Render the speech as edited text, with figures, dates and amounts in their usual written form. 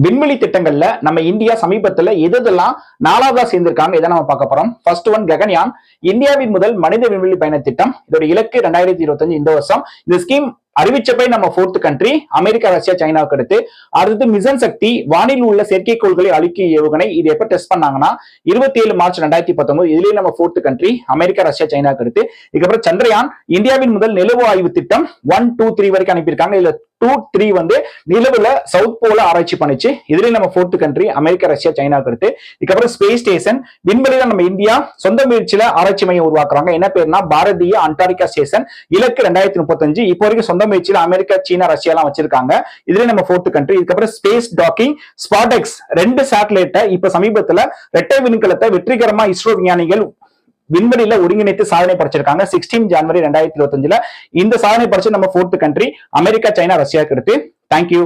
விண்வெளி திட்டங்கள்ல நம்ம இந்தியா சமீபத்துல எதெல்லாம் நாலாவதா சேர்ந்திருக்காங்க இதை நம்ம பார்க்க போறோம். ஃபர்ஸ்ட் ஒன் ககன்யான், இந்தியாவின் முதல் மனித விண்வெளி பயண திட்டம். இதோட இலக்கு 2025 இந்த வருஷம். இந்த ஸ்கீம் அறிவிச்சபை நம்ம 4th கண்ட்ரி. அமெரிக்கா, ரஷ்யா, சைனாவுக்கு அடுத்து மிஷன் சக்தி, வானில் உள்ள செயற்கைக்கோள்களை அழிக்கும் ஏவுகணை. இது எப்ப டெஸ்ட் பண்ணாங்கன்னா 27 மார்ச் 2019. இதுலயும் நம்ம 4th கண்ட்ரி, அமெரிக்கா, ரஷ்யா, சைனாவுக்கு இதுக்கப்புறம் சந்திரயான், இந்தியாவின் முதல் நிலவு ஆய்வு திட்டம் 1, 2, 3 வரைக்கும் அனுப்பியிருக்காங்க. இதுல 2, 3 வந்து நிலவுல சவுத் போல ஆராய்ச்சி பண்ணிச்சு. இதுலயும் நம்ம 4th கண்ட்ரி, அமெரிக்கா, ரஷ்யா, சைனாவுக்கு இதுக்கப்புறம் ஸ்பேஸ் ஸ்டேஷன், விண்வெளியில நம்ம இந்தியா சொந்த முயற்சியில ஆராய்ச்சி மையம் உருவாக்குறாங்க. என்ன பேருனா பாரதிய அண்டார்டிகா ஸ்டேஷன். இலக்கு 2035. இப்போ வரைக்கும் சொந்த முயற்சியில அமெரிக்கா, சீனா, ரஷ்யா எல்லாம் வச்சிருக்காங்க. இதுல நம்ம 4th கண்ட்ரி. இதுக்கப்புறம் ஸ்பேஸ் டாக்கிங், ஸ்பாடெக்ஸ் 2 சேட்டலைட்டை இப்ப சமீபத்துல ரெட்டை விண்கலத்தை வெற்றிகரமா இஸ்ரோ விஞ்ஞானிகள் விண்வெளியில ஒருங்கிணைத்து சாதனை படைச்சிருக்காங்க. 16 ஜனவரி 2025. இந்த சாதனை படைச்சு நம்ம 4th கண்ட்ரி, அமெரிக்கா, சைனா, ரஷ்யாவுக்கு தேங்க்யூ.